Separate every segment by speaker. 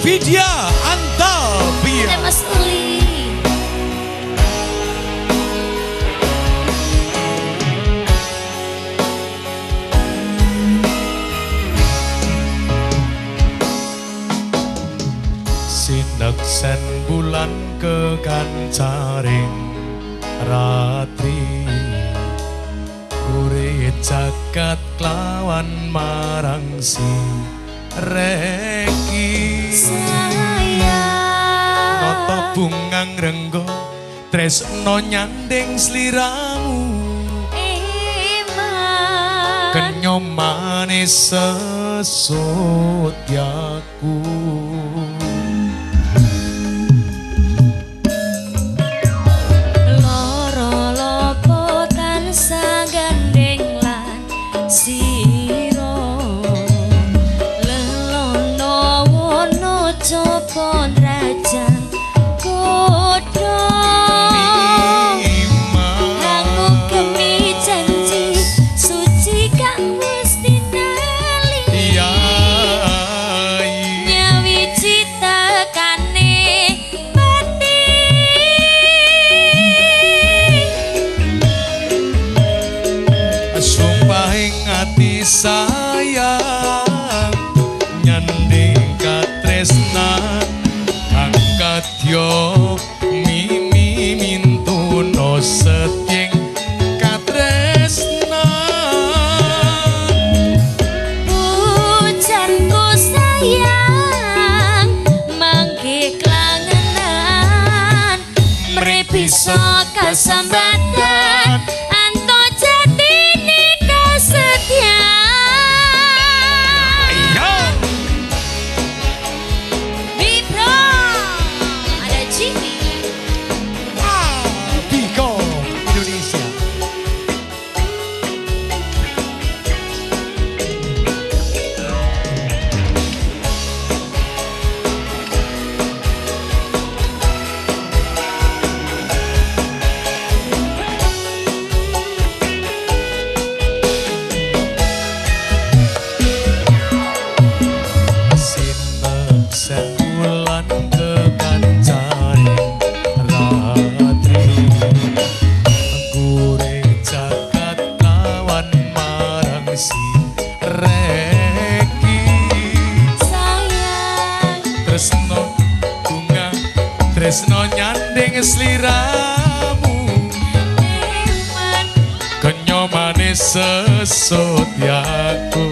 Speaker 1: Vidya Antapia.
Speaker 2: Mas Uli.
Speaker 1: Sineksen bulan kekancaring ratri Kure jagat klawan marang si reki
Speaker 2: Sayang
Speaker 1: Noto bungang renggo tresno nyanding sliramu
Speaker 2: Iman
Speaker 1: Kenyo manis sesotyaku sayang nyanding katresnan angkatyo mimi mintuno setyeng katresnan
Speaker 2: pujanku sayang mangke klangenan mrepiso kasambatan anto jatine kesetiaan.
Speaker 1: Tresno nyanding sliramu Kenyo manis sesotyaku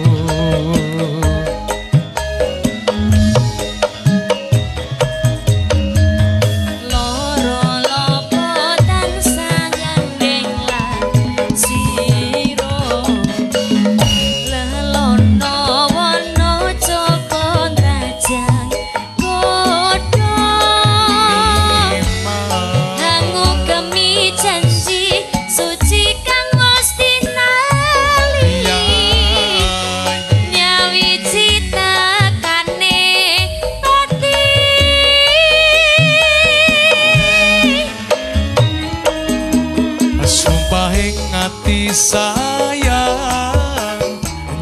Speaker 1: sayang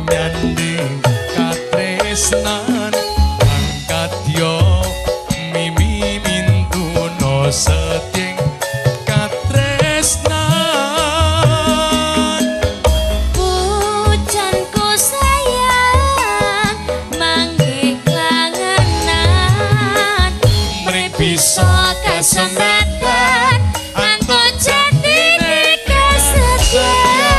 Speaker 1: nyanding katresnan angkatyo mimi mintuno setyeng katresnan
Speaker 2: pujanku sayang mangke klangenan mrepiso kasambatan anto jatine kesetiaan.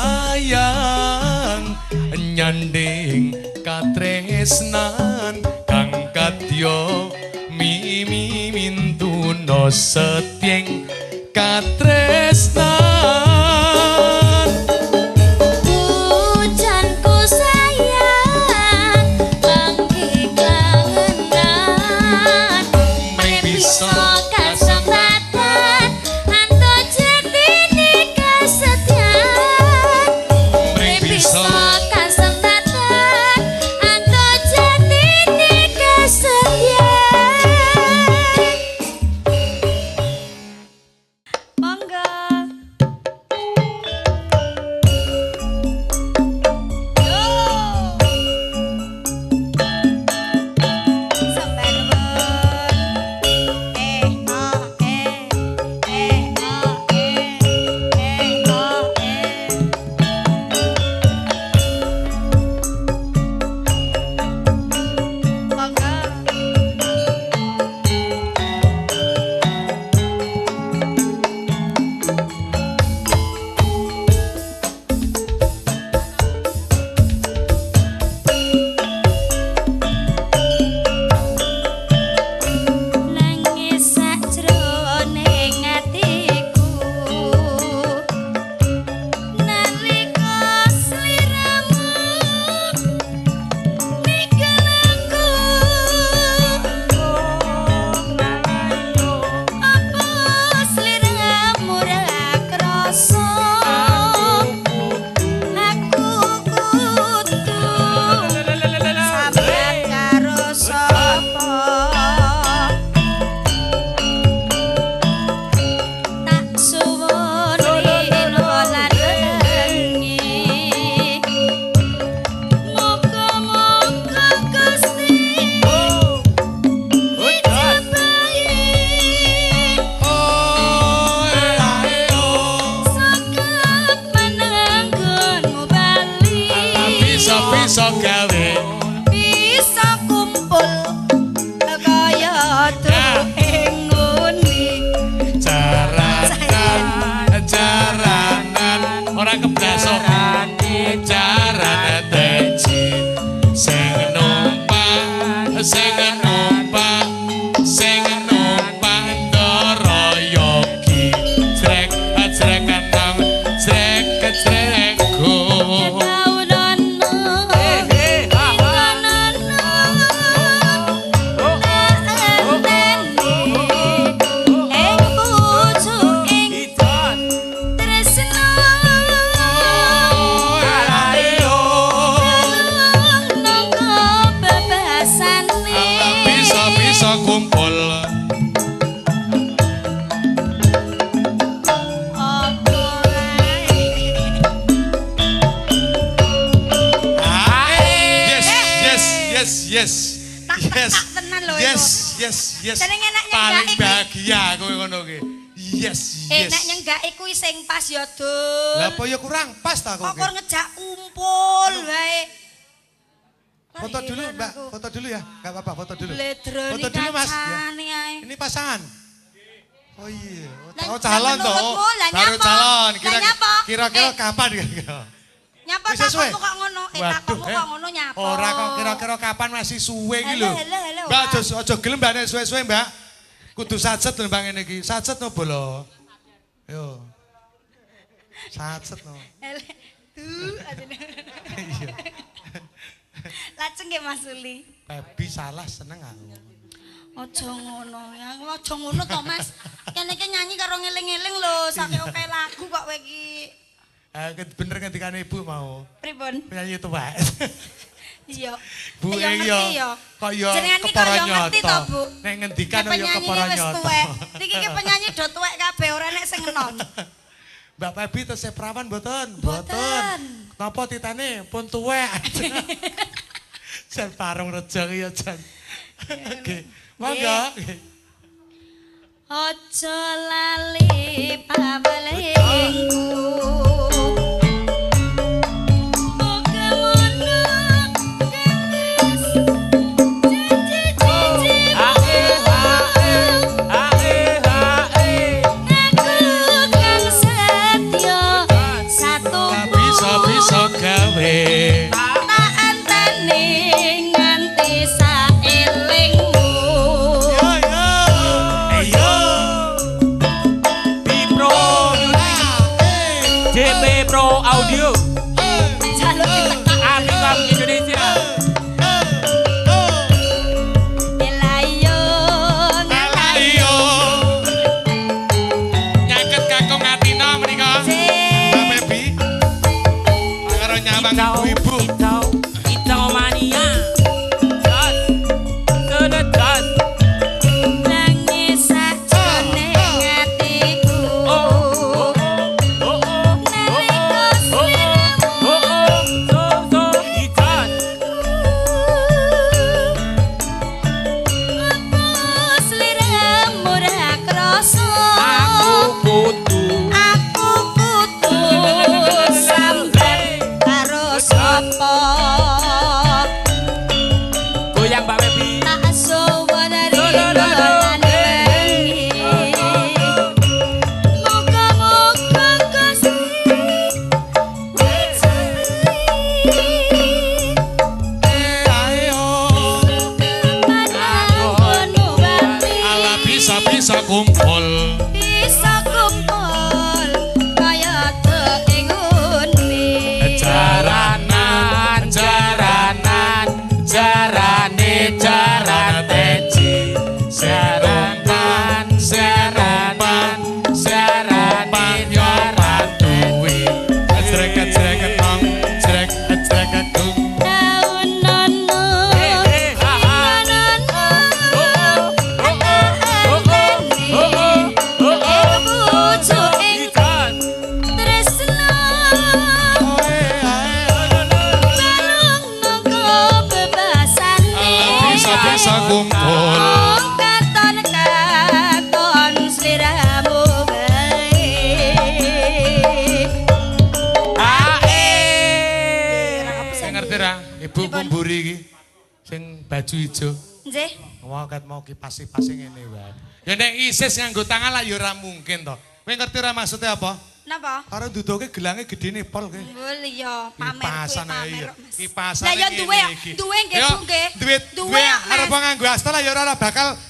Speaker 1: sayang nyanding katresnan kang kadya mimi mintuno setyeng katresnan
Speaker 2: Pujanku sayang mangke kangenan
Speaker 1: mring bisa
Speaker 2: kasempatan anto jatine kesetiaan
Speaker 1: mring bisa
Speaker 2: kasempatan anto jatine kesetiaan monggo nangis sajroning atiku nalika sliramu ninggal aku apa sliramu ra krasa aku kudu sampeyan karo sapa tak suwun rino lan lengi moga-moga Gusti dijabahi sakep menanggonmu bali
Speaker 1: bisa gawe
Speaker 2: bisa kumpul kaya ing nguni
Speaker 1: jaranan ora keblasokan jaranan teji sing numpang ndara yogi jrek nang jrek-jrekku bisa kumpul yes
Speaker 2: Jenenge nek
Speaker 1: paling
Speaker 2: nyenggaki.
Speaker 1: bahagia kowe ngono ki yes
Speaker 2: Nek nyenggaki kuwi sing pas ya, Dul.
Speaker 1: lah apa ya kurang pas ta
Speaker 2: Kok
Speaker 1: kok
Speaker 2: kur ngejak kumpul wae.
Speaker 1: foto dulu Mbak foto dulu ya enggak apa-apa foto dulu
Speaker 2: Bledroni
Speaker 1: foto dulu Mas ya.
Speaker 2: kacane ae.
Speaker 1: Ini pasangan oh iya
Speaker 2: Lah,
Speaker 1: oh calon toh
Speaker 2: menurutmu, lah
Speaker 1: baru
Speaker 2: nyapa?
Speaker 1: calon
Speaker 2: Lah nyapa?
Speaker 1: kira-kira kapan kira-kira
Speaker 2: Nyapa
Speaker 1: Wis sesuai?
Speaker 2: takokmu kok ngono? Takokmu kok ngono nyapa?
Speaker 1: Ora kok kira-kira kapan masih suwe iki lho.
Speaker 2: Hello,
Speaker 1: Mbak aja gelem Mbak nek suwe-suwe Mbak. Kudu satset lho Mbak ngene iki. Satset no bolo. Yo. Satset no. Iya.
Speaker 2: Lajeng nggih Mas Uli.
Speaker 1: Babi salah seneng aku.
Speaker 2: Aja ngono ya. Aja ngono to Mas. Kene iki nyanyi karo ngeling-eling lho, sak oke lagu kok kowe iki.
Speaker 1: Bener ngendikane Ibu mau.
Speaker 2: Pripun?
Speaker 1: Penyanyi tuwek.
Speaker 2: Iya.
Speaker 1: Bu
Speaker 2: Ya ngerti ya.
Speaker 1: kok yo
Speaker 2: Jenengan iki
Speaker 1: kepara
Speaker 2: kok yo ngerti to,
Speaker 1: nyoto.
Speaker 2: Bu.
Speaker 1: Nek ngendikan yo
Speaker 2: Penyanyi
Speaker 1: kepara
Speaker 2: wis
Speaker 1: nyoto.
Speaker 2: tuwek. Niki ki penyanyi do tuwek kabeh ora nek sing enom.
Speaker 1: Mbak Pebi tesih perawan mboten?
Speaker 2: Mboten.
Speaker 1: Napa titane pun tuwek. Jan parung rejo ya Jan. Oke. Monggo.
Speaker 2: Aja lali pawelingku.
Speaker 3: Audio
Speaker 2: Jaluk ditekak.
Speaker 3: Amikom Indonesia.
Speaker 2: Elayo
Speaker 1: Alayo. Nyaket kakung Atina menika. Mbak Pebi. Karo nyawang ibu-ibu.
Speaker 3: Icau mania. Jos. Sudah jos.
Speaker 2: nangis sakjane atiku. Sliramu ra krasa. Aku kudu sambat karo sapa.
Speaker 3: Goyang Mbak Bebi.
Speaker 2: Tak sowan rinolan wengi. Moga-moga Gusti
Speaker 1: Ayo.
Speaker 2: panangono wae
Speaker 1: Ala bisa kumpul.
Speaker 2: bisa kumpul kaya teingune.
Speaker 3: Jaranan, jarane teji. Jaranan, jarane teji.
Speaker 1: Ejrek-ejrek tong, ejrek gung.
Speaker 2: Daun nono
Speaker 1: Bisa kumpul.
Speaker 2: katon sliramu
Speaker 1: Sing ngerti ra? Ibu kumburi iki sing baju ijo.
Speaker 2: Nggih.
Speaker 1: Wah, ket mau kipas-kipas ngene wae. Ya nek isis nganggo tangan lah ya ora mungkin to. Kowe ngerti ra maksudnya apa?
Speaker 2: Napa?
Speaker 1: Karo duduke gelange gedene pol kowe.
Speaker 2: Mbul iya pamer
Speaker 1: Kipasan
Speaker 2: kuwi
Speaker 1: ae.
Speaker 2: pamer. Mas.
Speaker 1: Kipasan
Speaker 2: Lah ya
Speaker 1: ngene
Speaker 2: duwe
Speaker 1: iki.
Speaker 2: duwe nggih
Speaker 1: Yo,
Speaker 2: Bu nggih.
Speaker 1: Duwe
Speaker 2: Duwe ya, Mas.
Speaker 1: arep nganggo asta lah ya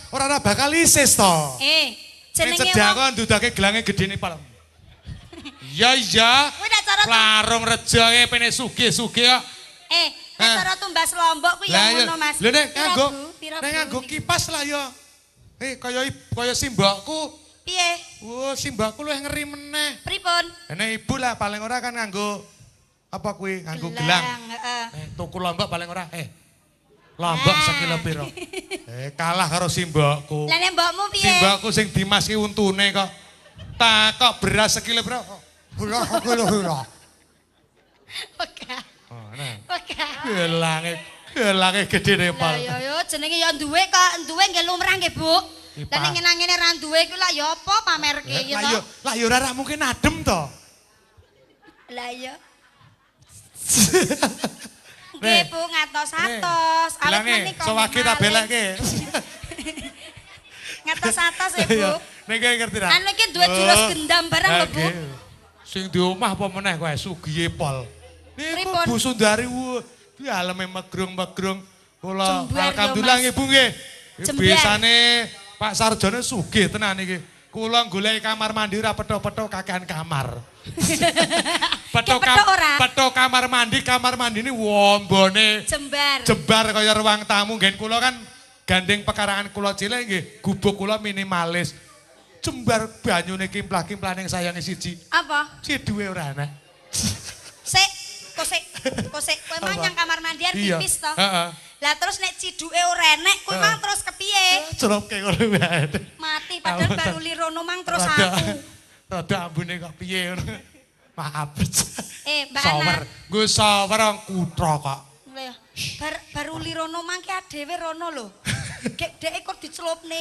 Speaker 1: ora bakal isis to. Jenenge
Speaker 2: Jenenge
Speaker 1: cedak
Speaker 2: wong
Speaker 1: kon duduke gelange gedene pol. Iya iya.
Speaker 2: kuwi nek cara
Speaker 1: Larung rejo e pene sugih-sugih kok.
Speaker 2: nek cara tumbas Lombok kuwi ya ngono Mas.
Speaker 1: Lho nek
Speaker 2: Pira,
Speaker 1: nganggo
Speaker 2: Bu? Pira,
Speaker 1: nek
Speaker 2: Bu?
Speaker 1: nganggo kipas lah ya. Kaya simbokku.
Speaker 2: Piye?
Speaker 1: Wah, simbokku luwih ngeri meneh.
Speaker 2: Pripun?
Speaker 1: Nek ibu lah paling ora kan nganggo apa kuwi? Nganggo gelang.
Speaker 2: Heeh.
Speaker 1: Tuku lombok paling ora. Lombok sekilo piro? Kalah karo simbokku.
Speaker 2: Lah nek mbokmu piye?
Speaker 1: Simbokku sing dimaski untune kok. Kok beras sekilo piro? Beras sekilo piro?
Speaker 2: Wegah.
Speaker 1: Oh, nah.
Speaker 2: Wegah.
Speaker 1: Gelange gedene
Speaker 2: Lah
Speaker 1: pol.
Speaker 2: ya jenenge ya duwe kok, duwe nggih lumrah nggih, Bu. Lah ning ngene ra duwe kuwi lah ya apa pamerke ya to?
Speaker 1: Lah ya ora mungkin adem to.
Speaker 2: Lah ya. Nggih, Bu, ngatos-atos. Awet
Speaker 1: Gelange
Speaker 2: menika
Speaker 1: sewage tak belekke.
Speaker 2: Ngatos-atos ya, Bu.
Speaker 1: Nek kowe ngerti ra?
Speaker 2: Anu iki duwe jurus gendam barang lho, Bu.
Speaker 1: Sing di omah apa meneh kowe sugihe pol. Niku
Speaker 2: Pripun?
Speaker 1: Bu Sundari kuwi aleme megrung-megrung. Kula
Speaker 2: Jembar,
Speaker 1: alhamdulillah
Speaker 2: yo, Mas.
Speaker 1: Ibu nggih.
Speaker 2: Jembar.
Speaker 1: Biasane Pak Sarjono sugih tenan iki. Kula golek kamar mandi ora petok-petok kakehan kamar. Petok
Speaker 2: petok ora?
Speaker 1: petok kamar mandine wombone
Speaker 2: Jembar.
Speaker 1: jembar kaya ruang tamu nggen kula kan gandeng pekarangan kula cilik nggih, gubuk kula minimalis. Jembar banyune kimplah-kimplah ning sayange siji.
Speaker 2: Apa?
Speaker 1: Si duwe ora ana.
Speaker 2: Sik, kosek. Kowe mah
Speaker 1: Apa?
Speaker 2: nyang kamar mandian
Speaker 1: Iya,
Speaker 2: pipis to.
Speaker 1: heeh.
Speaker 2: Lah terus nek ciduke ora enek, kowe
Speaker 1: Heeh.
Speaker 2: mang terus kepiye?
Speaker 1: Ceropke ngono wae.
Speaker 2: Mati padahal baru lirono mang terus
Speaker 1: Rada-
Speaker 2: aku.
Speaker 1: Rada ambune kok piye ngono. Maaf.
Speaker 2: Mbak
Speaker 1: Shower.
Speaker 2: Ana.
Speaker 1: Nggo shower wong kutha kok.
Speaker 2: Lho, baru lirono mang ki adewe rono lho. Gek deke kok dicelupne.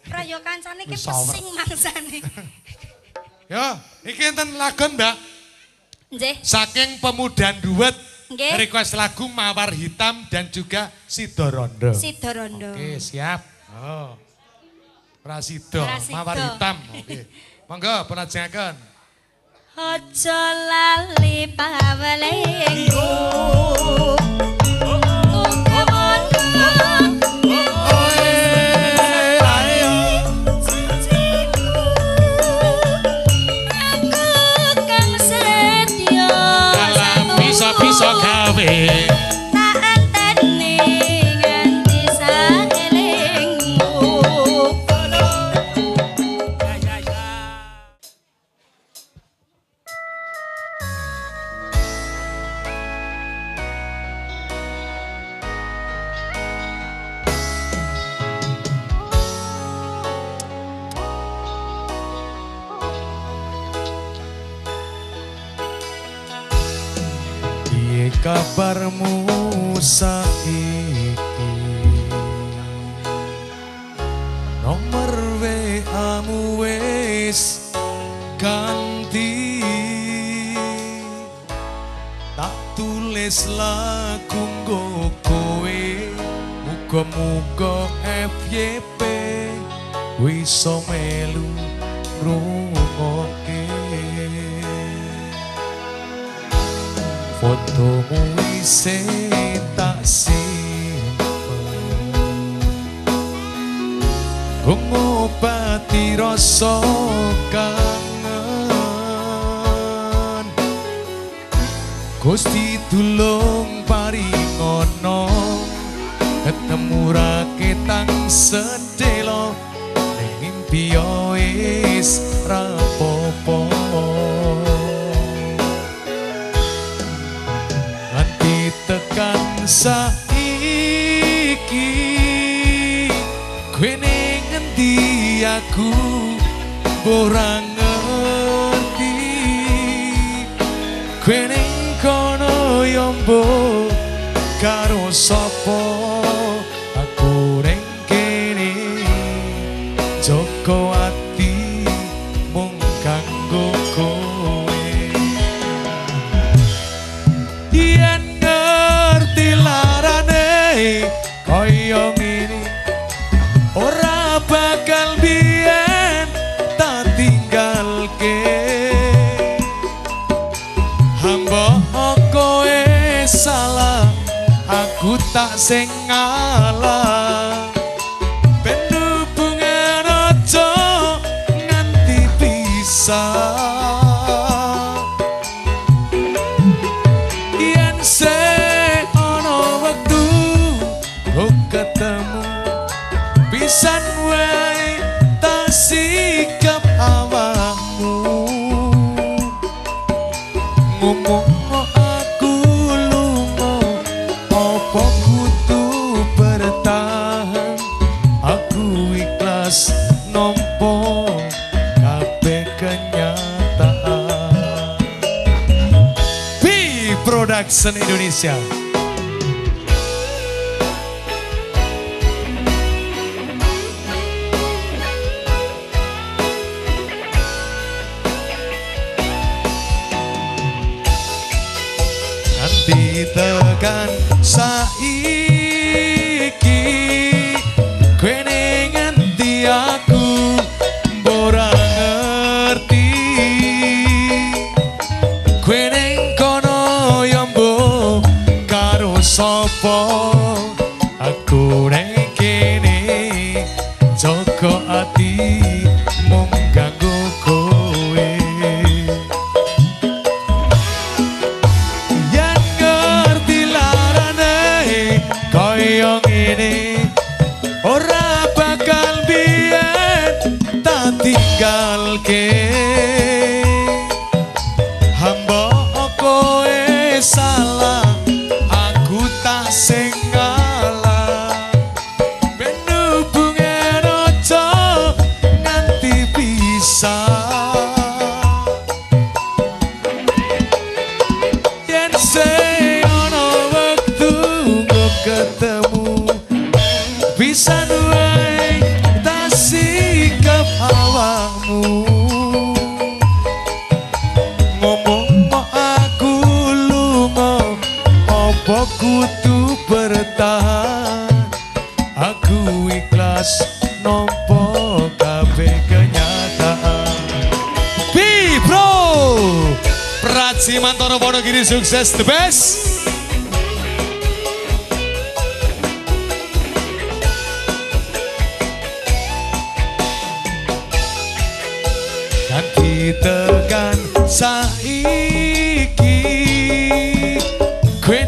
Speaker 2: Prayo kancane ki
Speaker 1: Wis shower.
Speaker 2: pesing mangsane.
Speaker 1: Yo, iki enten lagon, Mbak.
Speaker 2: Nggih.
Speaker 1: Saking pemudan duet.
Speaker 2: Nggih.
Speaker 1: Request lagu Mawar Hitam dan juga Sidorondo.
Speaker 2: Sidorondo.
Speaker 1: Oke, siap. Oh. Prasido,
Speaker 2: Prasido.
Speaker 1: Mawar Hitam. Oke. Monggo penajengaken.
Speaker 2: Aja lali pawelengku. Aku kang
Speaker 3: eling.
Speaker 2: tak enteni nganti saelingmu.
Speaker 1: Piye kabarmu saiki? Nomor WA-mu wis ganti. Tak tulis lagu nggo kowe, muga-muga FYP wiso melu ngrungokke. Fotomu isi tak simpen, ngobati rasa kangen. Gusti tulung paringono, ketemu raketang sedelo, ning mimpi yo wis rapopo. Nganti tekan saiki, kowe ning ngendi aku ora ngerti. Kowe ning kono yo mbok karo sapa, aku ning kene joko ati mung kanggo kowe. Yen ngerti larane kaya ngene, ora bakal biyen tak tinggalke. Hamba kowe salah, aku tak sing ngalah. Ben hubungan aja nganti pisah. Yen se ana wektu kok ketemu, pisan wae tak sikap awakmu. Ngomong aku lunga, apa kudu bertahan? Aku ikhlas nampa kabeh kenyataan. B Production Indonesia. Nanti tekan saiki, kowe ning ngendi aku ora ngerti. Kowe ning kono yo mbok karo sapa, aku ning kene joko ati mung kanggo kowe. Yen ngerti larane kaya ngene, ora bakal biyen tak tinggalke. Hamba kowe salah, aku tak sing ngalah. Ben hubungan aja nganti pisah. Yen se ana wektu kok ketemu, pisan wae tak sikap awakmu. Ngomong aku lunga, apa kudu bertahan? Aku ikhlas nampa kabeh kenyataan. Bi Bro, Praji Mantoro Wonogiri sukses the best. Nanti tekan saiki, kowe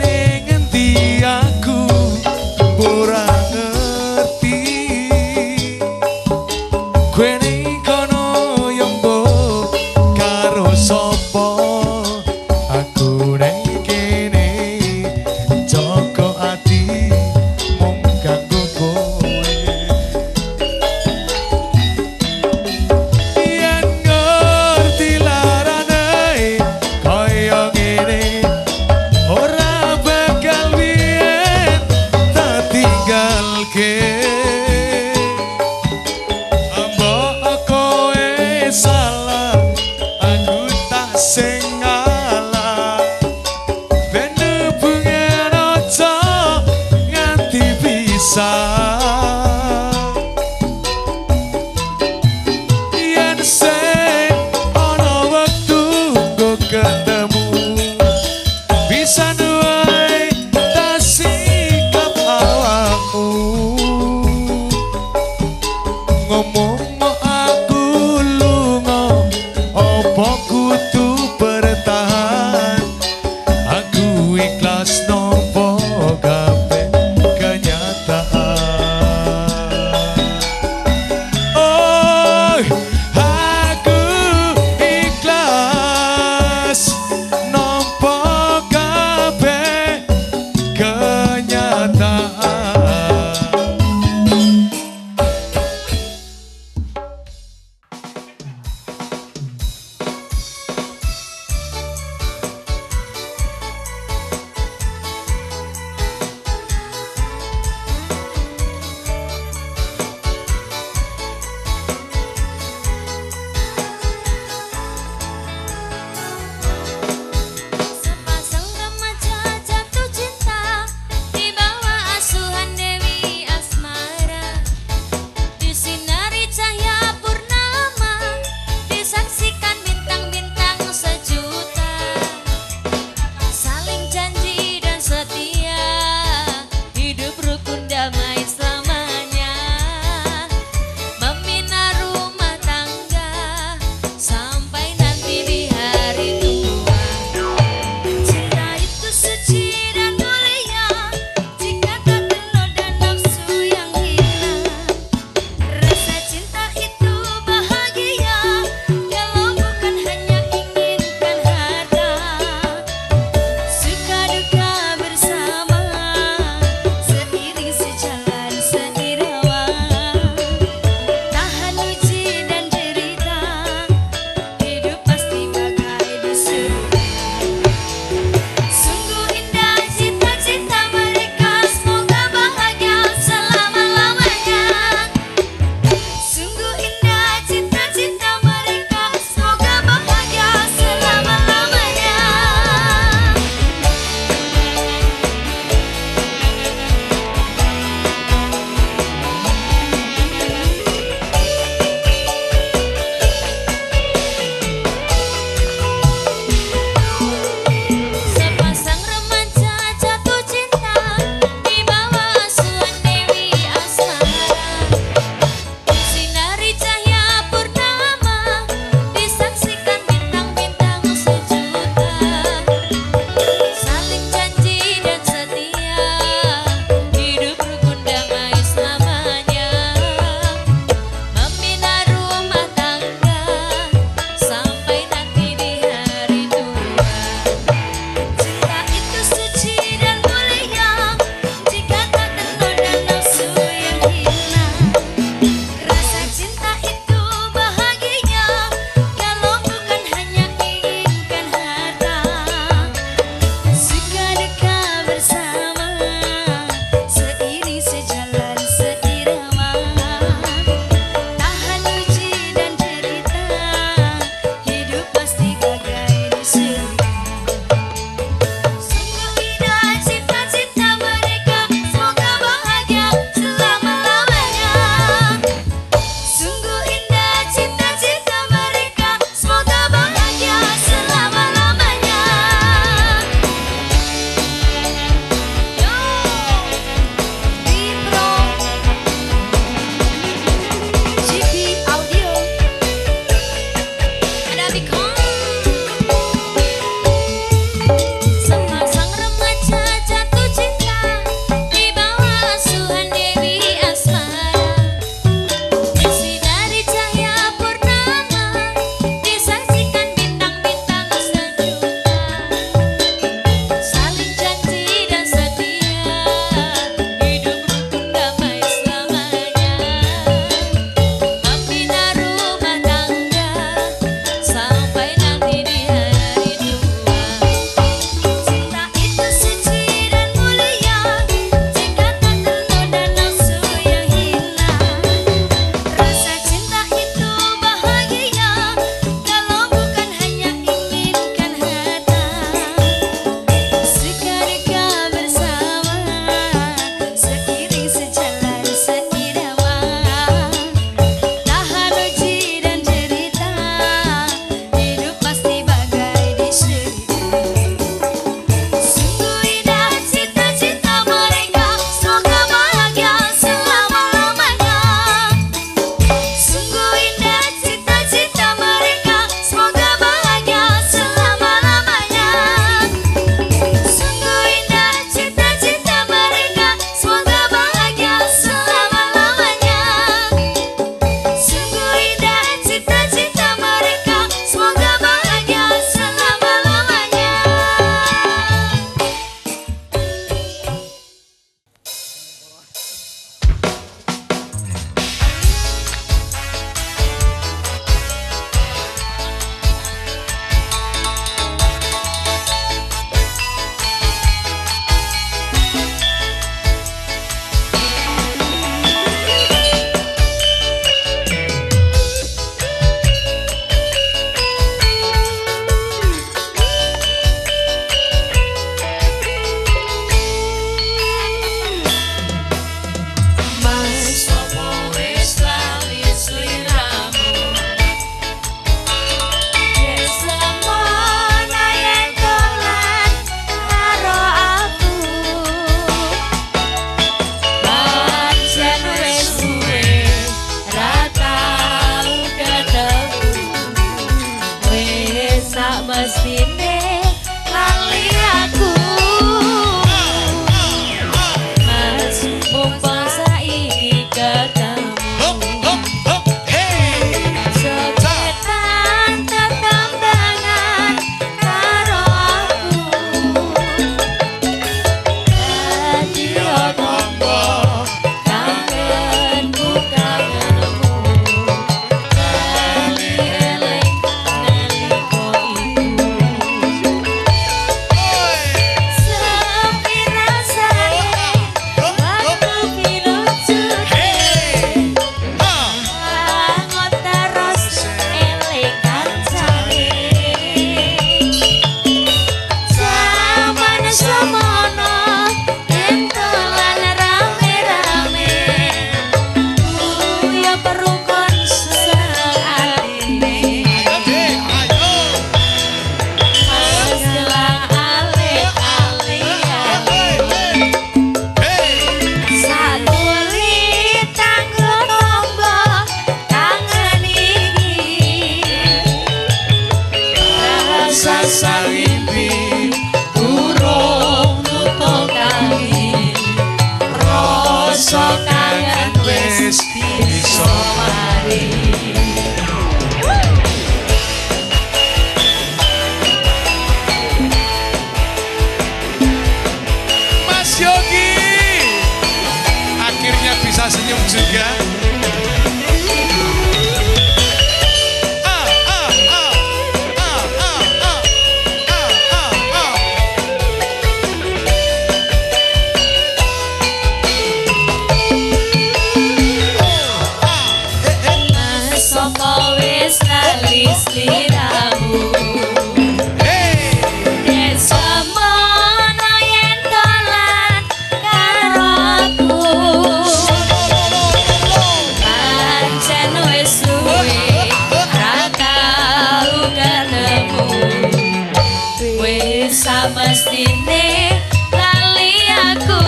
Speaker 2: samestine lali aku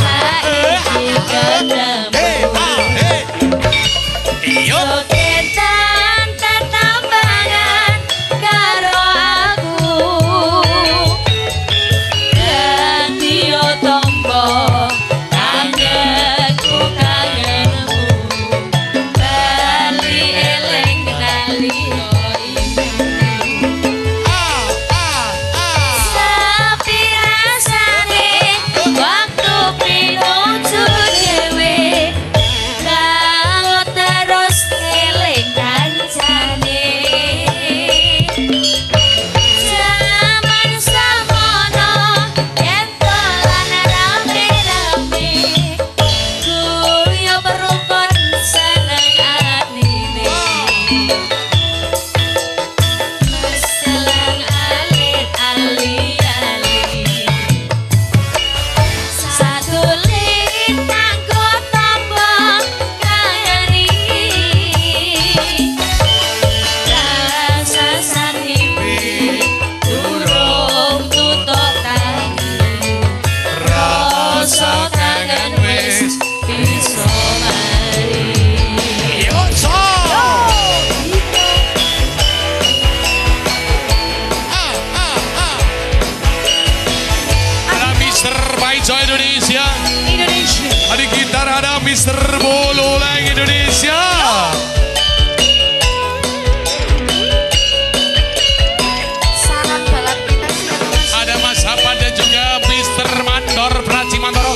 Speaker 2: saiki ketemu jogetan tetambangan karo aku ganti tombo kangenku kangenmu bali eleng nali
Speaker 1: Indonesia. Adik gitar ada Mr. Bololang Indonesia.
Speaker 2: Saran balap kita siapa Mas?
Speaker 1: Ada Mas Hapan dan juga Mr. Mandor Praci Mantoro.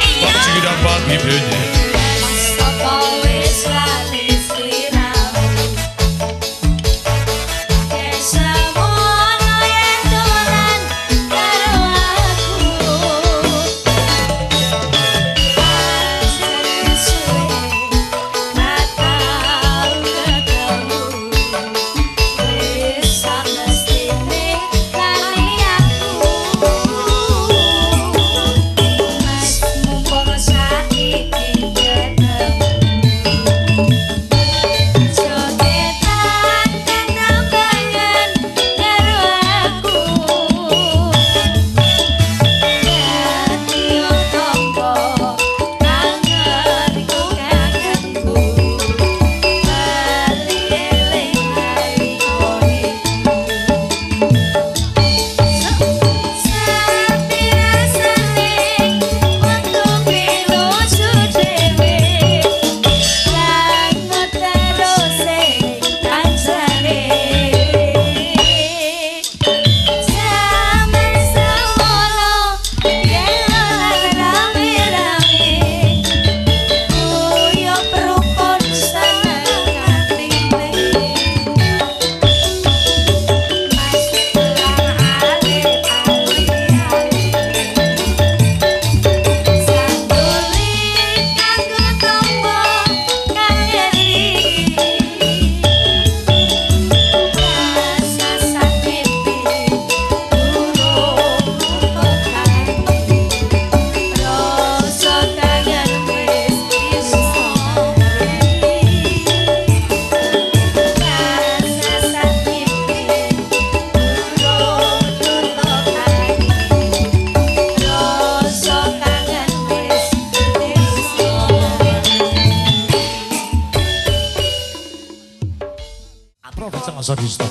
Speaker 2: Iya.
Speaker 1: Bang dan Bang Ibunya.
Speaker 2: Mas apa wis lali sliramu? Kesamono yen dolan karo aku.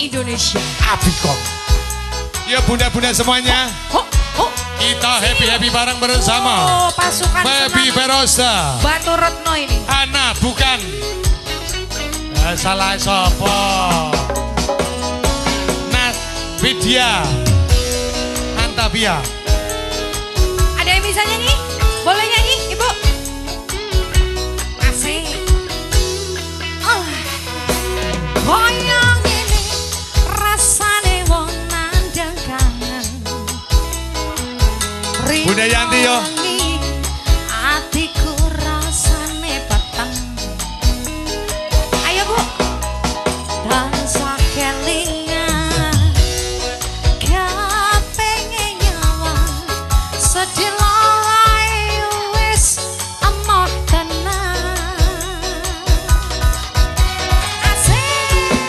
Speaker 3: Indonesia.
Speaker 1: Abikon. Ya bunda-bunda semuanya. Kita happy bareng bersama.
Speaker 2: Oh, pasukan
Speaker 1: Baby Verosa.
Speaker 2: Batu Retno ini.
Speaker 1: Ana bukan. Salah sopo. Nas Widya. Antavia.
Speaker 2: Ada yang bisa nyanyi? Boleh nyanyi, Ibu? Asik. Oh. Goyang ini rasane wong nandang kangen.
Speaker 1: Bunda Yanti yo.
Speaker 2: Atiku rasane peteng. Ayo Bu. Dansa kelingan. Kepengen nyawa. Sedih lalai wis emoh tenang. Asik.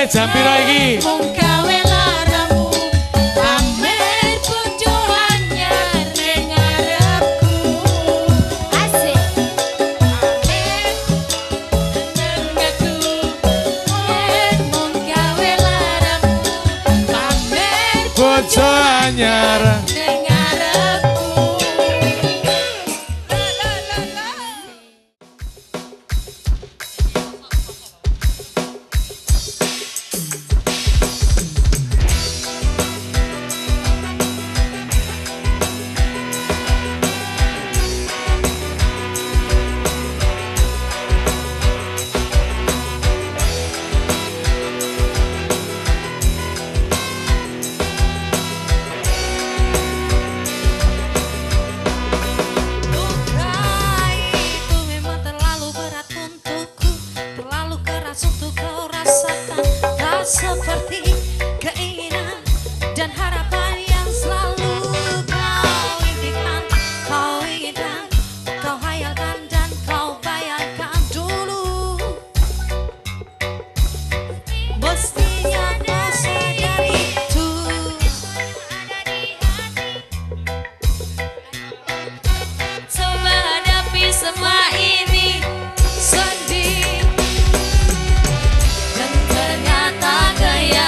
Speaker 3: jam piro iki?
Speaker 4: Mung gawe laramu pamer bojo anyar ning ngarepku. Asik. Pamer ngarepku. Mung gawe laramu pamer
Speaker 3: Bojo anyar.
Speaker 4: ning ngarepku. Itu memang terlalu berat untukku, terlalu keras untuk kau rasakan. Tak seperti keinginan dan harapan yang selalu kau impikan, kau inginkan, kau hayalkan dan kau bayangkan dulu. Mestinya kau sadari itu. Coba hadapi semua ini sendiri, dan ternyata gaya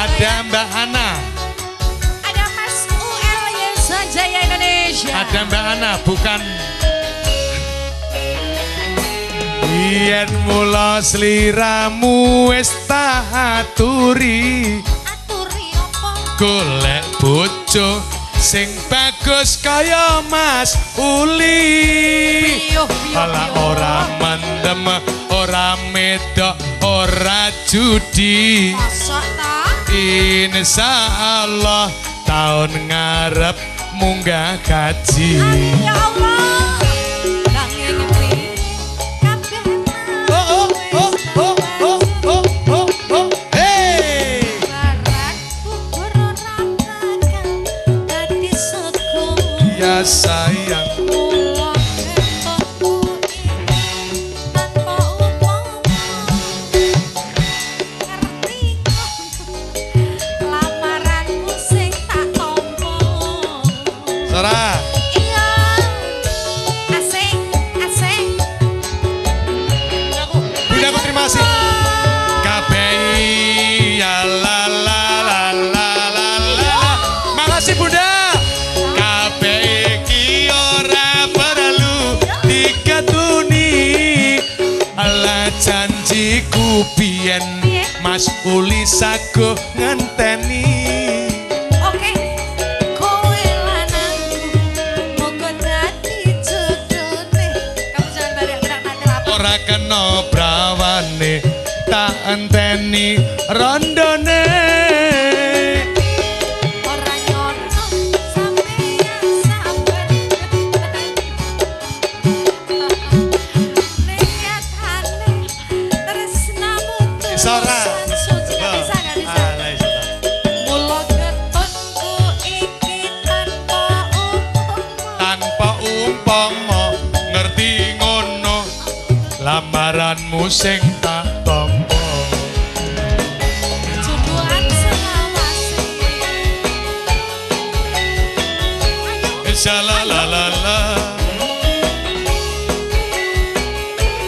Speaker 1: Ada Mbak Ana.
Speaker 4: Ada Mas UL Sanjaya Indonesia.
Speaker 1: Ada Mbak Ana, bukan. Yen mula sliramu wis tak aturi.
Speaker 4: Aturi apa?
Speaker 1: Golek bojo sing bagus kaya Mas Uli. Ala ora mendem, ora medok, ora judi.
Speaker 4: Masa ta?
Speaker 1: Insyaallah tahun ngarep munggah gaji.
Speaker 4: Amin ya Allah. Nanging piye kabeh
Speaker 1: Oh oh oh oh oh oh oh hey.
Speaker 4: barat kubur ora bakal dadi sego.
Speaker 1: Ya sayang.
Speaker 4: Mula ketokku iki tanpa upama. Ngerti lamaranmu sing tak tampa.
Speaker 1: Sora.
Speaker 4: Iya, asik, asik.
Speaker 1: Bunda aku terima kasih. KBI ya la la la la la la. Makasih Bunda. KBI ki ora perlu dikatuni. Ala janjiku biyen Mas Uli sago ngenteni.
Speaker 4: Oke, kowe lanangku, moga dadi jodone. Kamu jangan teriak-teriak nanti lapar.
Speaker 1: Ora kena brawane tak enteni rondone.
Speaker 4: Ora nyono sampeyan sabar. Niatane tresnamu
Speaker 1: Sora.
Speaker 4: suci gak bisa, gak bisa. Mula ketutku iki tanpa upama.
Speaker 1: Tanpa umpama ngerti ngono lamaranmu sing tak tampa.
Speaker 4: Jodohan selawase.
Speaker 1: Insyalalala.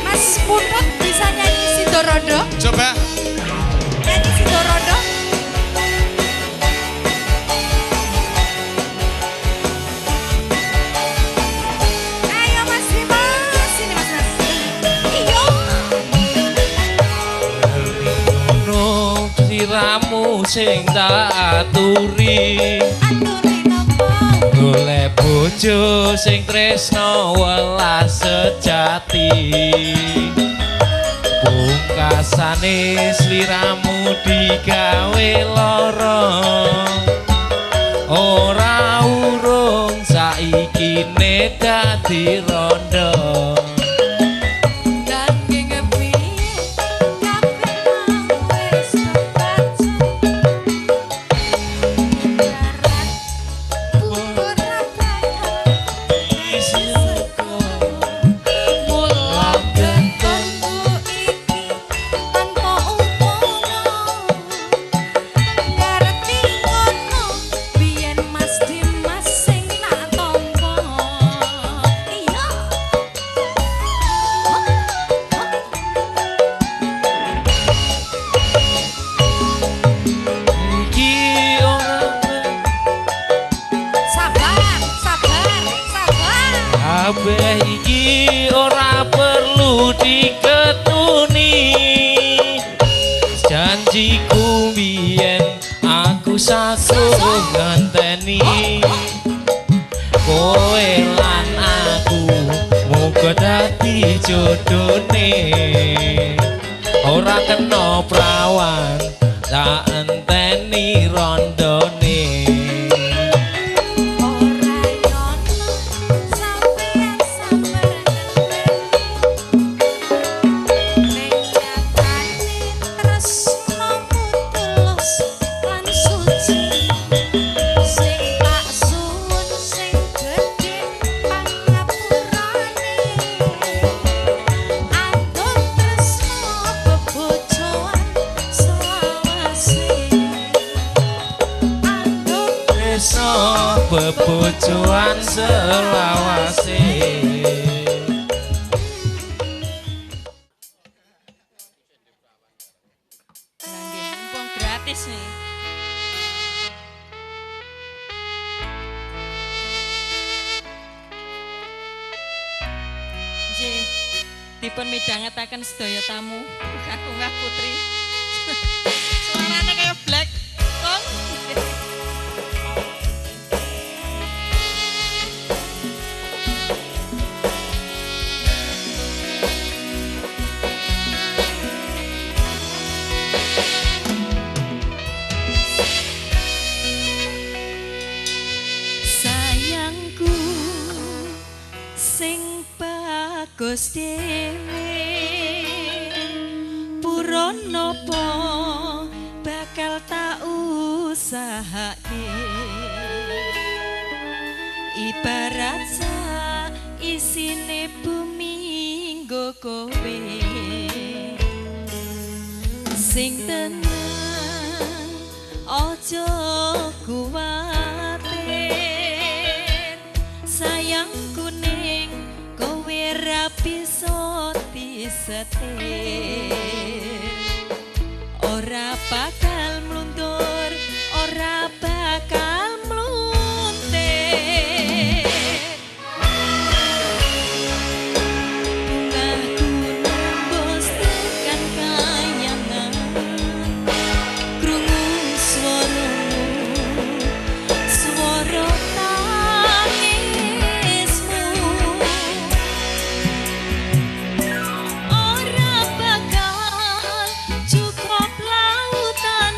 Speaker 4: Mas Putut bisa nyanyi Sidorodo?
Speaker 1: Coba
Speaker 4: Nyanyi Sidorodo? Ayo Mas Dimas, sini Mas Mas. Iyo.
Speaker 3: No siramu sing tak aturi.
Speaker 4: Aturi nopo?
Speaker 3: Golek bojo sing tresno welas sejati. Pungkasane sliramu digawe lara. Ora urung saiki ne dadi rondo.
Speaker 4: Nanging piye kabeh mau wis kebaca. Darat kubur bakal sego. Mula ketutku iki tanpa upama. Ngerti ngono biyen Mas Dimas sing tak tampa. Iya.
Speaker 3: Iki ora
Speaker 4: Sabar, sabar, sabar.
Speaker 3: kabeh iki ora perlu diketuni. Janjiku biyen aku sago ngenteni. Kowe lan aku muga dadi jodone. Ora kena prawan tak enteni rondone.
Speaker 4: Ora nyono sampeyan sabar ning nyatane tresnamu tulus lan suci. Sing tak suwun sing gedhe pangapurane. Andhut tresno bebojoan selawase. Andhut
Speaker 3: Tresno bebojoan selawase.
Speaker 4: mumpung gratis nih.
Speaker 5: dipun midhangetaken sedaya tamu kakungah putri. Suarane kaya Black Kong.
Speaker 6: Sayangku sing bagus dhewe purun napa bakal tak usahake ibarat sa isine bumi nggo kowe sing tenang aja kuwatir sayang kuning kowe ra bisa disetir ora bakal mluntur ora bakal mluntir bungahku nembus tekan kayangan krungu swaramu swara tangismu ora bakal cukup lautan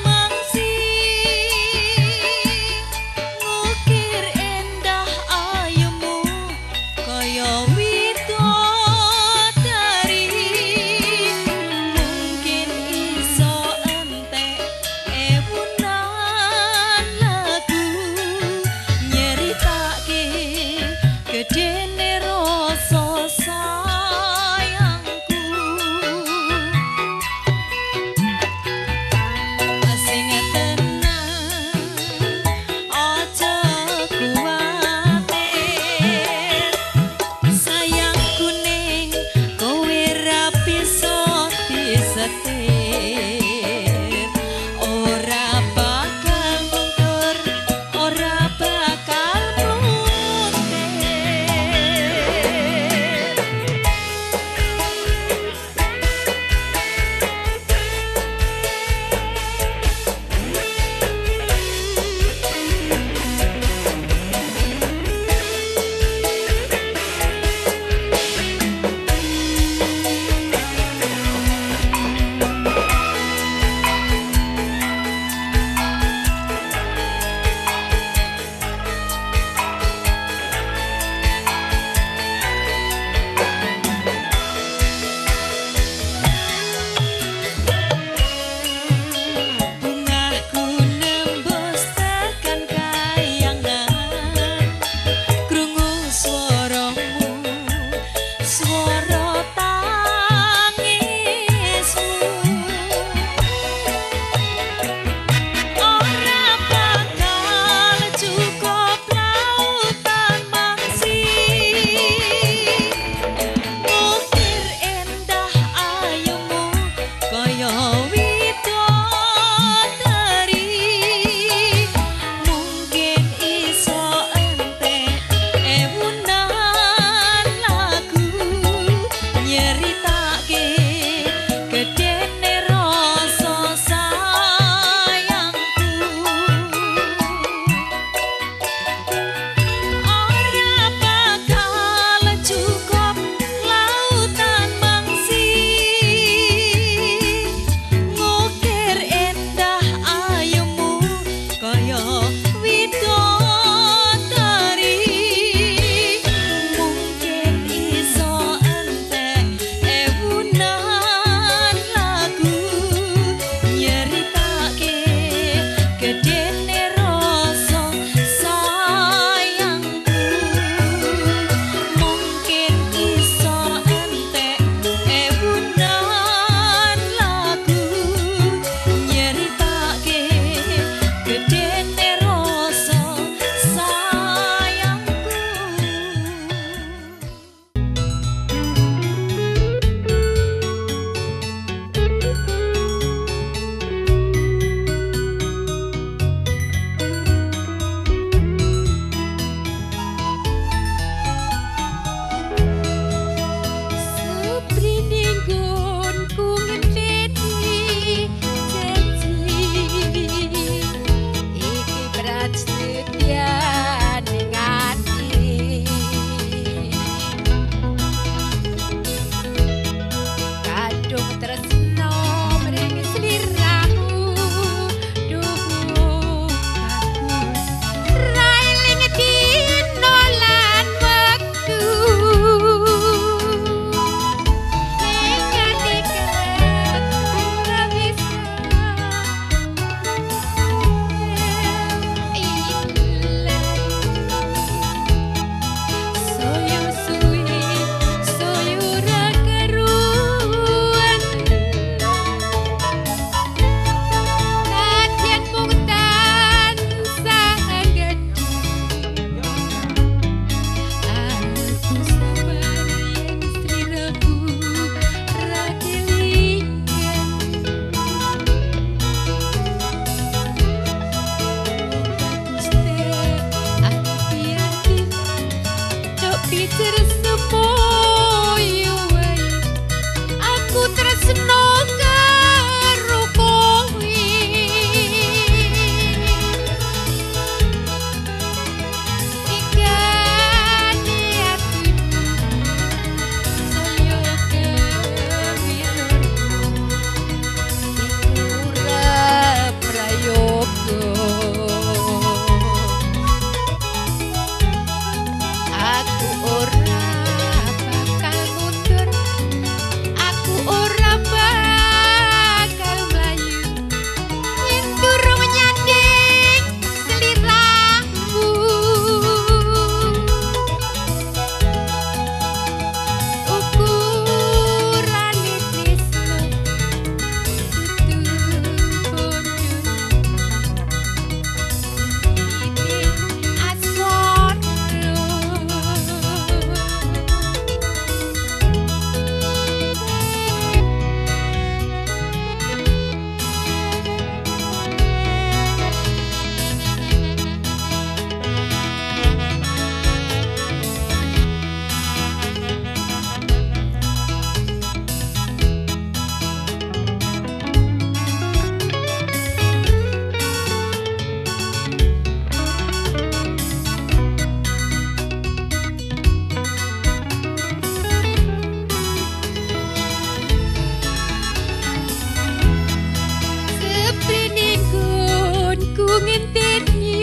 Speaker 6: nginteni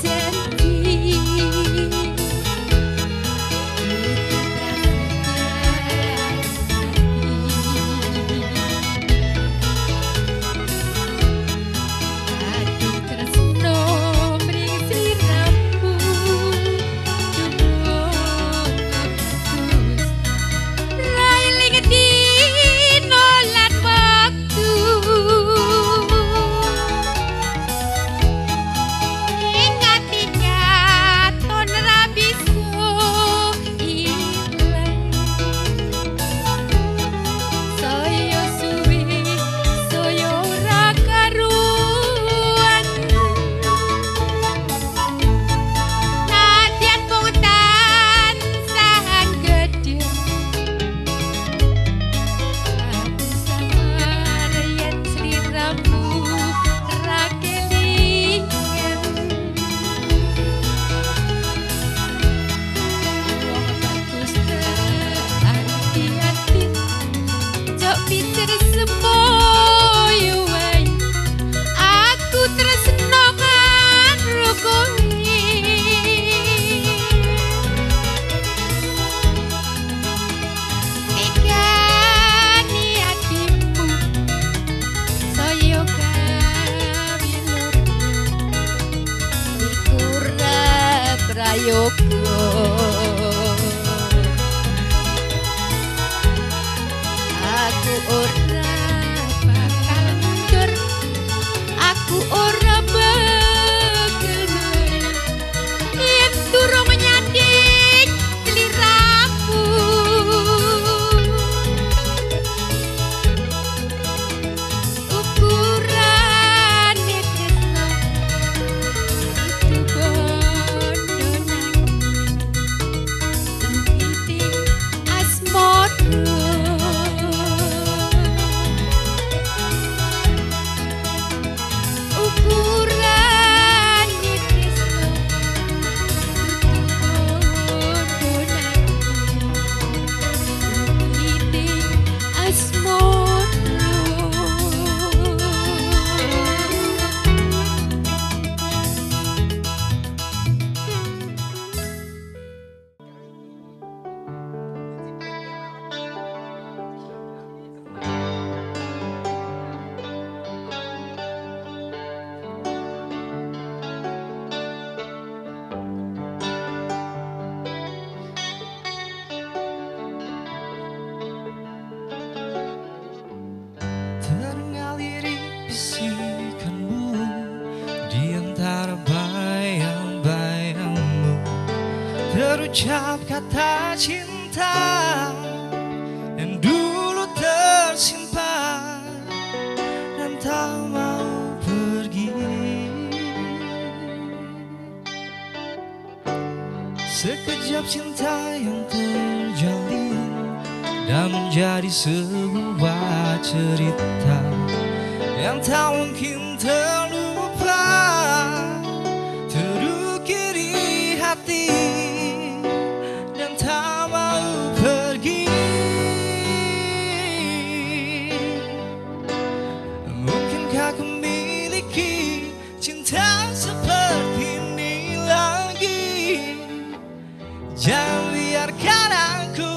Speaker 6: janji aduh tresno mring sliramu railing dino lan waktu ingat ton ra bisa ilang saya suwi saya ora karuan nadyan mung tansah gedhe aku samar yen sliramu ra kelingan wong bagus hati-hati cok pinter semoyo wae aku tresno karo kowe megani atimu saya kawilur ikura prayoga aku ora bakal mundur aku ora bakal mundur yen durung nyanding sliramu ukurane tresno itu bondo nanging Iti asmara ukurane tresno itu bondo nanging Iti asmara
Speaker 3: Terngaliri bisikanmu di antara bayang-bayangmu, terucap kata cinta yang dulu tersimpan dan tak mau pergi. Sekejap cinta yang terjalin dan menjadi sebuah cerita yang tak mungkin terlupa, terukir di hati dan tak mau pergi. Mungkinkah ku miliki cinta seperti ini lagi? Jangan biarkan aku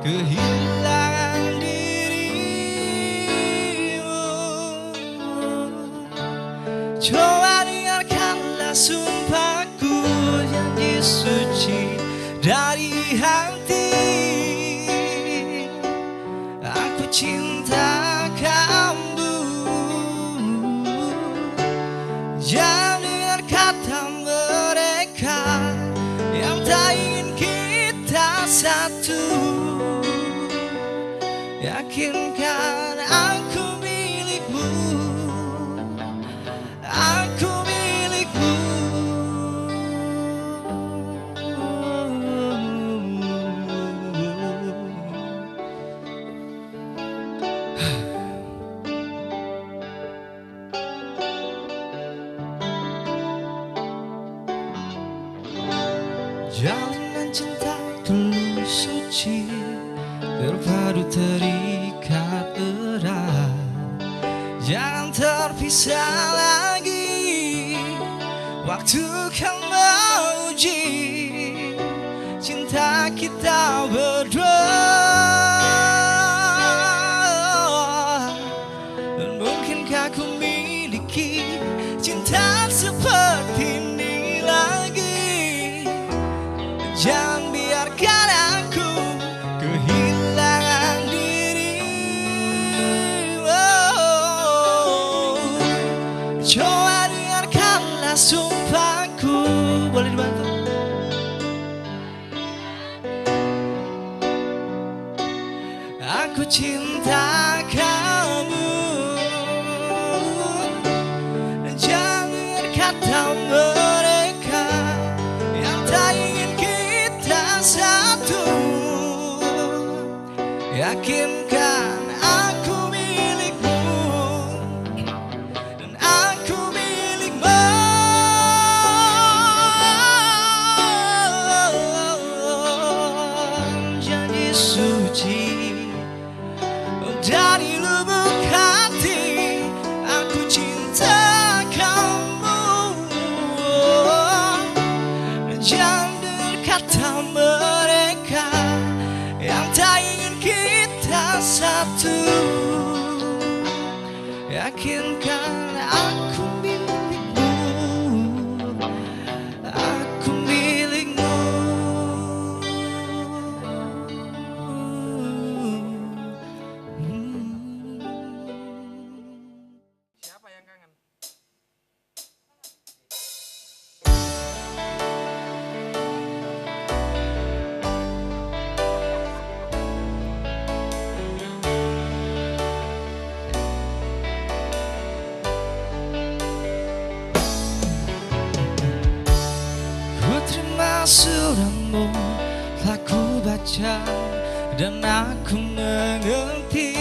Speaker 3: kehilangan dirimu. Coba dengarkanlah sumpahku yang disuci dari hati. Aku cinta kamu. Jangan dengar kata mereka yang tak ingin kita satu. Yakinkan aku milikmu, aku milikmu. Jalinan cinta tulus suci, terpadu terikat erat, jangan terpisah lagi. Waktu kan menguji cinta kita berdua, dan mungkinkah ku miliki cinta seperti ini lagi. Jangan biarkan aku kehilangan diri. Coba dengarkanlah sumpahku. Boleh dibantu? Aku cinta kamu, dan jangan kata mereka yang tak ingin kita satu. Yakinkan aku milikmu, dan aku milikmu. Janji suci dari lubuk hati, aku cinta kamu. Jangan dengar kata mereka yang tak ingin kita satu. Yakinkan aku milikmu, aku milikmu.
Speaker 7: Siapa yang kangen?
Speaker 3: Ku terima suratmu, telah ku baca, dan aku mengerti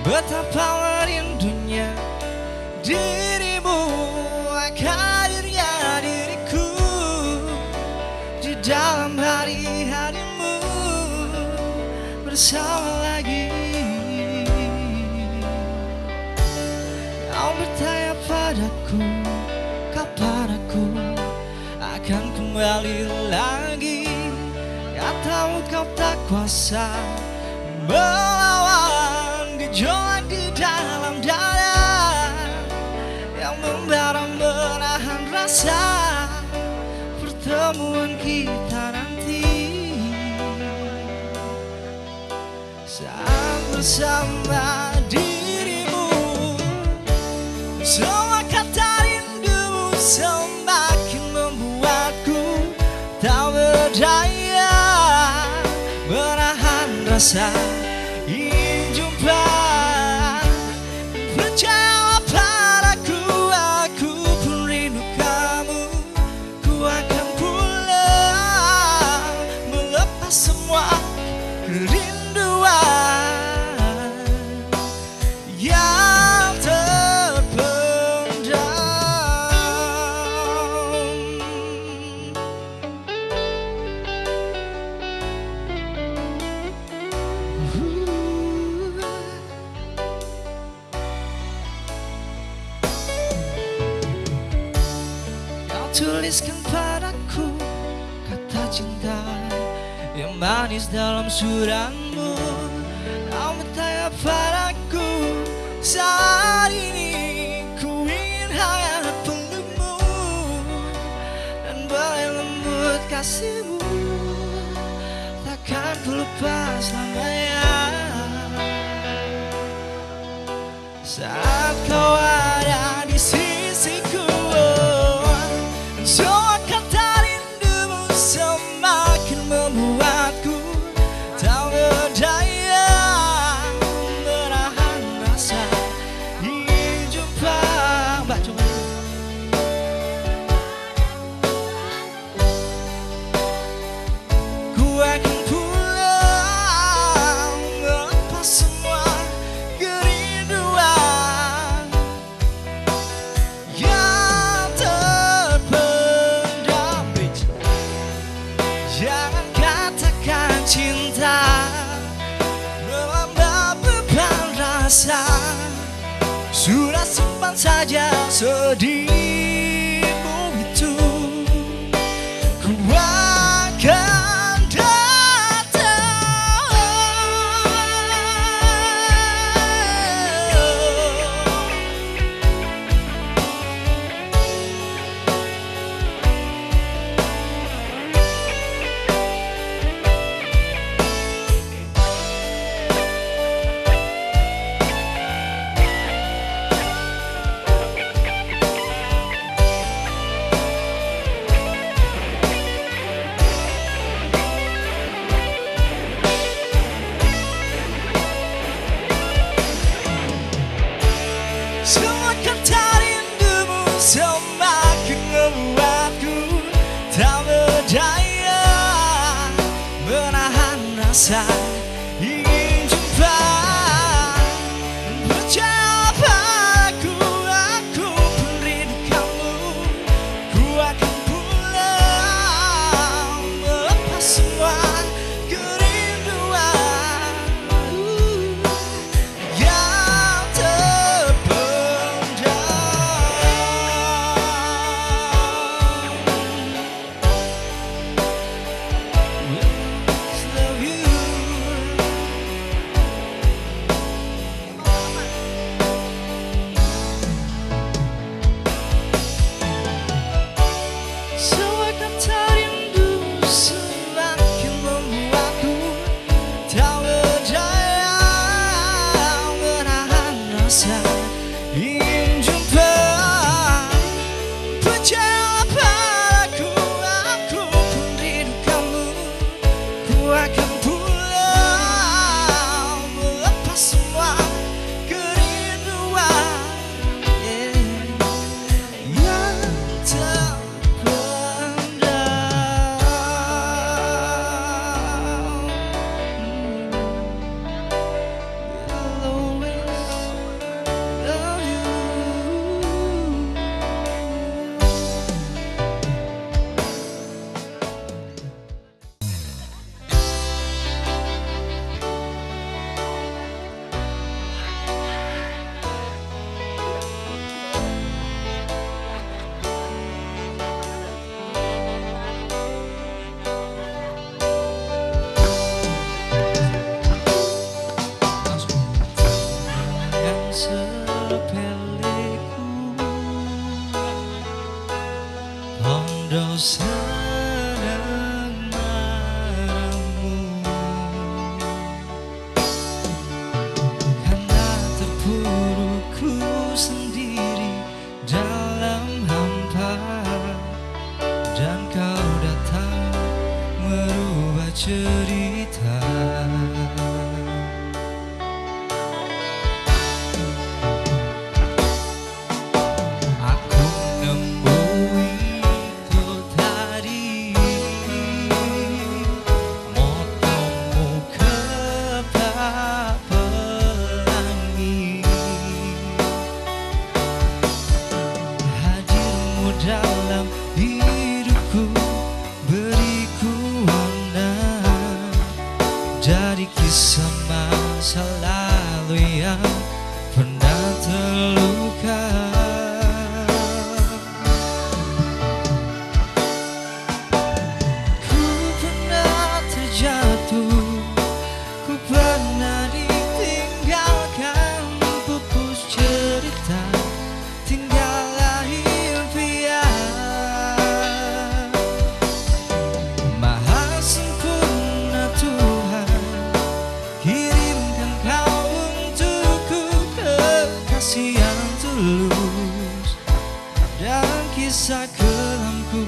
Speaker 3: betapa merindunya dirimu akan hadirnya diriku di dalam hari-harimu bersama lagi. Kau bertanya padaku, kapan aku akan kembali lagi. Katamu kau tak kuasa melawan gejolak di dalam dada yang membara menahan rasa pertemuan kita nanti. Saat bersama dirimu, semua kata rindumu semakin membuatku tak berdaya menahan rasa ingin jumpa. Percayalah padaku, aku pun rindu kamu. Ku akan pulang melepas semua kerinduan yang terpendam. Kau tuliskan padaku kata cinta yang manis dalam suratmu. Kau bertanya padaku, saat ini ku ingin hangat pelukmu dan berlembut kasihmu, takkan ku lepas lamanya. Saat kau ada di sisiku, semua kata rindumu semakin membuatku tak berdaya menahan rasa ingin jumpa. Mbak coba. Ku akan pulang melepas semua kerinduan yang terpendam. Jangan katakan cinta melambang beban rasa. Sudah simpan saja sedihmu itu. dosa dan marahmu, karena terpurukku sendiri dalam hampa, dan kau datang merubah cerita. Aku nemui itu tadi, motomu kepak pelangi, hadirmu dalam hidupku, beriku warna, jadi kisah masa lalu yang pernah terluka. Ku pernah terjatuh, ku pernah ditinggalkan, pupus cerita, tinggal lahir pian. Maha sempurna Tuhan, kirimkan kau untukku kekasih yang tulus, dan kisah kelamku